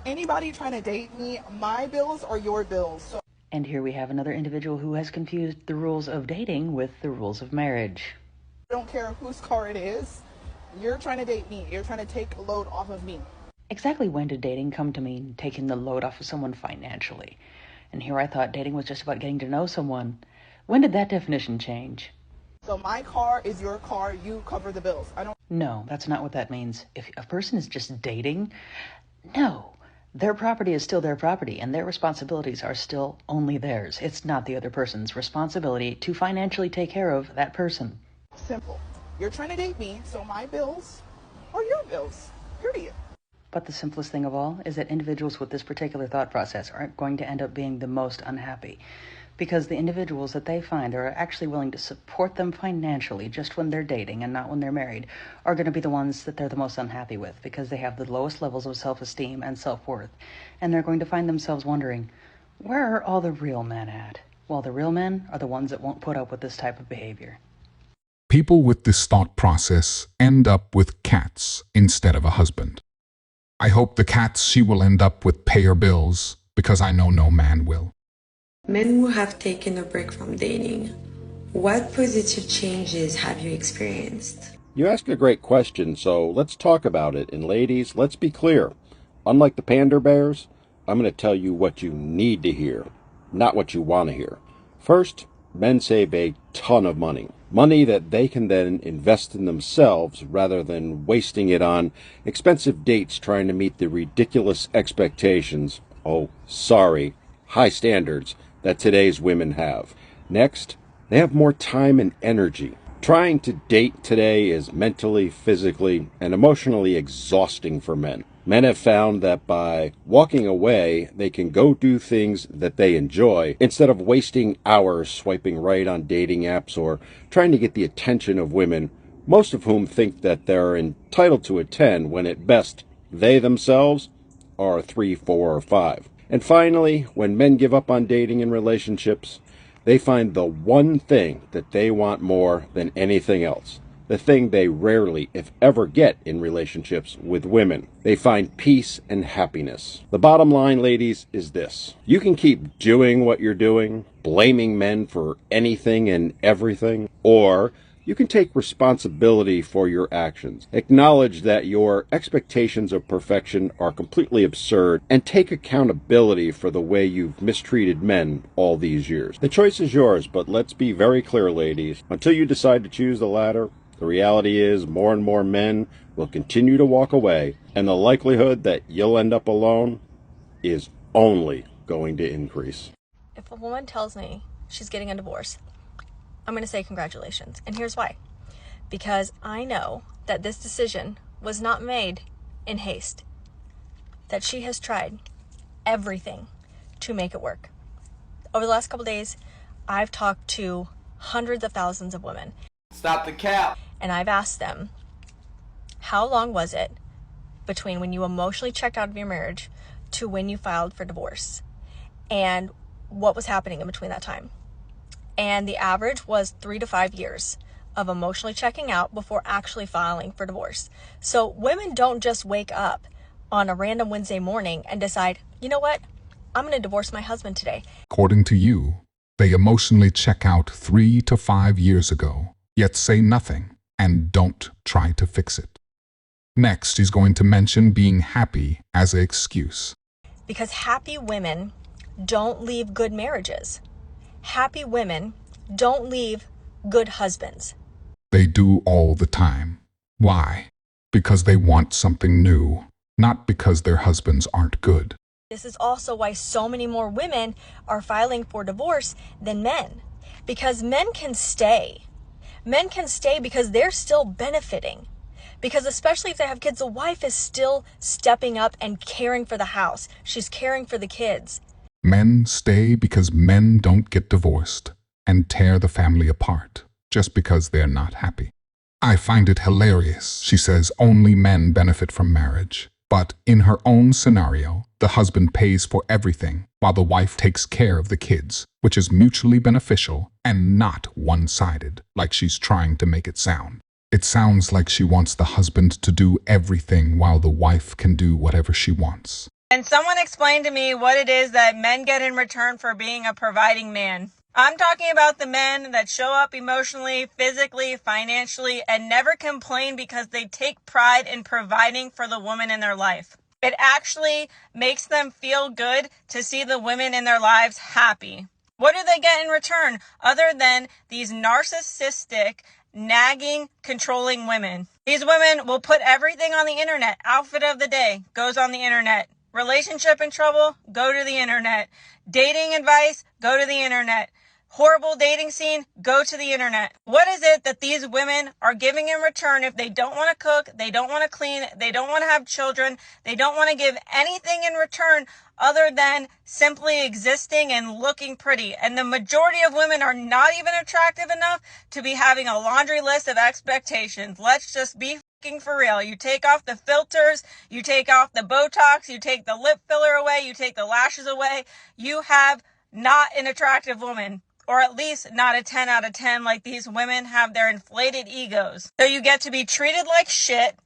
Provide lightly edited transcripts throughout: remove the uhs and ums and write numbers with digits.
Anybody trying to date me, my bills are your bills. So And here we have another individual who has confused the rules of dating with the rules of marriage. I don't care whose car it is. You're trying to date me. You're trying to take a load off of me. Exactly when did dating come to mean taking the load off of someone financially? And here I thought dating was just about getting to know someone. When did that definition change? So my car is your car. You cover the bills. I don't. No, that's not what that means. If a person is just dating, no. Their property is still their property, and their responsibilities are still only theirs. It's not the other person's responsibility to financially take care of that person. Simple. You're trying to date me, so my bills are your bills. Period. But the simplest thing of all is that individuals with this particular thought process aren't going to end up being the most unhappy, because the individuals that they find are actually willing to support them financially just when they're dating and not when they're married are going to be the ones that they're the most unhappy with, because they have the lowest levels of self-esteem and self-worth. And they're going to find themselves wondering, where are all the real men at? Well, the real men are the ones that won't put up with this type of behavior. People with this thought process end up with cats instead of a husband. I hope the cats she will end up with pay her bills, because I know no man will. Men who have taken a break from dating, what positive changes have you experienced? You ask a great question, so let's talk about it. And ladies, let's be clear. Unlike the Panda Bears, I'm going to tell you what you need to hear, not what you want to hear. First, men save a ton of money. Money that they can then invest in themselves rather than wasting it on expensive dates trying to meet the ridiculous expectations, high standards that today's women have. Next, they have more time and energy. Trying to date today is mentally, physically, and emotionally exhausting for men. Men have found that by walking away, they can go do things that they enjoy instead of wasting hours swiping right on dating apps or trying to get the attention of women, most of whom think that they're entitled to a 10 when at best they themselves are a 3, 4, or 5. And finally, when men give up on dating and relationships, they find the one thing that they want more than anything else. The thing they rarely, if ever, get in relationships with women. They find peace and happiness. The bottom line, ladies, is this. You can keep doing what you're doing, blaming men for anything and everything, or you can take responsibility for your actions. Acknowledge that your expectations of perfection are completely absurd and take accountability for the way you've mistreated men all these years. The choice is yours, but let's be very clear, ladies. Until you decide to choose the latter, the reality is more and more men will continue to walk away, and the likelihood that you'll end up alone is only going to increase. If a woman tells me she's getting a divorce, I'm going to say congratulations. And here's why. Because I know that this decision was not made in haste. That she has tried everything to make it work. Over the last couple days, I've talked to hundreds of thousands of women. Stop the cap. And I've asked them, how long was it between when you emotionally checked out of your marriage to when you filed for divorce? And what was happening in between that time? And the average was 3 to 5 years of emotionally checking out before actually filing for divorce. So women don't just wake up on a random Wednesday morning and decide, you know what, I'm going to divorce my husband today. According to you, they emotionally check out 3 to 5 years ago, yet say nothing and don't try to fix it. Next, he's going to mention being happy as an excuse. Because happy women don't leave good marriages. Happy women don't leave good husbands. They do all the time. Why? Because they want something new, not because their husbands aren't good. This is also why so many more women are filing for divorce than men. Because men can stay. Men can stay because they're still benefiting. Because especially if they have kids, the wife is still stepping up and caring for the house. She's caring for the kids. Men stay because men don't get divorced and tear the family apart just because they're not happy. I find it hilarious. She says only men benefit from marriage. But in her own scenario, the husband pays for everything while the wife takes care of the kids, which is mutually beneficial and not one-sided, like she's trying to make it sound. It sounds like she wants the husband to do everything while the wife can do whatever she wants. And someone explain to me what it is that men get in return for being a providing man. I'm talking about the men that show up emotionally, physically, financially, and never complain because they take pride in providing for the woman in their life. It actually makes them feel good to see the women in their lives happy. What do they get in return other than these narcissistic, nagging, controlling women? These women will put everything on the internet. Outfit of the day goes on the internet. Relationship in trouble, go to the internet. Dating advice, go to the internet. Horrible dating scene, go to the internet. What is it that these women are giving in return if they don't want to cook, they don't want to clean, they don't want to have children, they don't want to give anything in return other than simply existing and looking pretty? And the majority of women are not even attractive enough to be having a laundry list of expectations. Let's just be for real. You take off the filters, you take off the Botox, you take the lip filler away, you take the lashes away. You have not an attractive woman. Or at least not a 10 out of 10 like these women have their inflated egos. So you get to be treated like shit.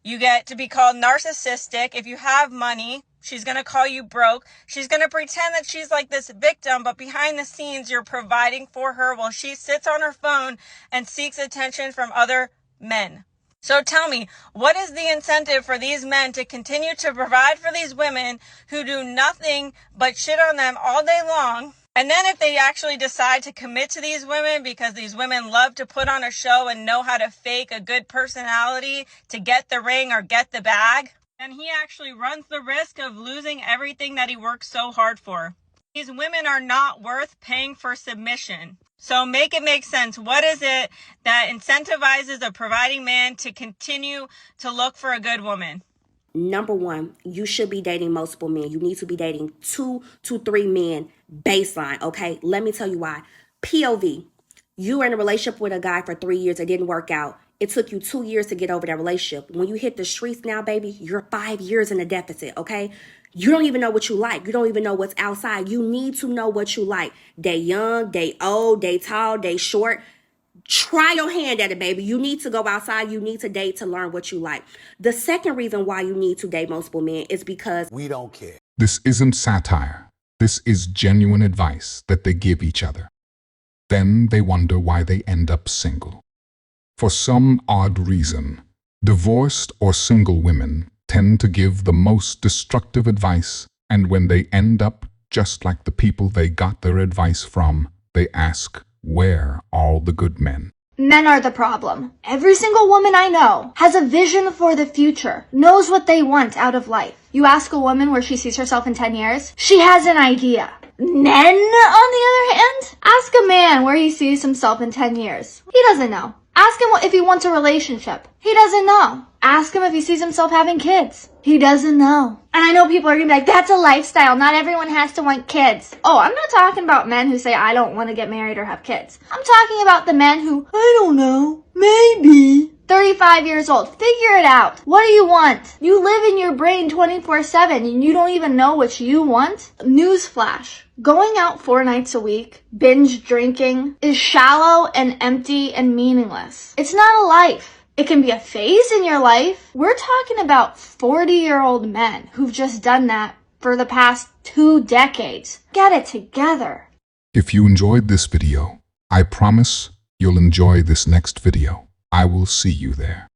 You get to be called narcissistic. If you have money, she's going to call you broke. She's going to pretend that she's like this victim, but behind the scenes, you're providing for her while she sits on her phone and seeks attention from other men. So tell me, what is the incentive for these men to continue to provide for these women who do nothing but shit on them all day long? And then if they actually decide to commit to these women because these women love to put on a show and know how to fake a good personality to get the ring or get the bag, then he actually runs the risk of losing everything that he worked so hard for. These women are not worth paying for submission. So make it make sense. What is it that incentivizes a providing man to continue to look for a good woman? Number one, you should be dating multiple men. You need to be dating 2 to 3 men baseline, okay? Let me tell you why. POV, you were in a relationship with a guy for 3 years. It didn't work out. It took you 2 years to get over that relationship. When you hit the streets now, baby, you're 5 years in a deficit, okay? You don't even know what you like. You don't even know what's outside. You need to know what you like. They young, they old, they tall, they short. Try your hand at it, baby. You need to go outside. You need to date to learn what you like. The second reason why you need to date multiple men is because we don't care. This isn't satire. This is genuine advice that they give each other. Then they wonder why they end up single. For some odd reason, divorced or single women tend to give the most destructive advice, and when they end up just like the people they got their advice from, they ask, where are all the good men? Men are the problem. Every single woman I know has a vision for the future, knows what they want out of life. You ask a woman where she sees herself in 10 years, she has an idea. Men, on the other hand, ask a man where he sees himself in 10 years. He doesn't know. Ask him if he wants a relationship. He doesn't know. Ask him if he sees himself having kids. He doesn't know. And I know people are going to be like, that's a lifestyle. Not everyone has to want kids. Oh, I'm not talking about men who say, I don't want to get married or have kids. I'm talking about the men who, I don't know, maybe. 35 years old. Figure it out. What do you want? You live in your brain 24/7 and you don't even know what you want? Newsflash. Going out 4 nights a week, binge drinking, is shallow and empty and meaningless. It's not a life. It can be a phase in your life. We're talking about 40-year-old men who've just done that for the past 2 decades. Get it together. If you enjoyed this video, I promise you'll enjoy this next video. I will see you there.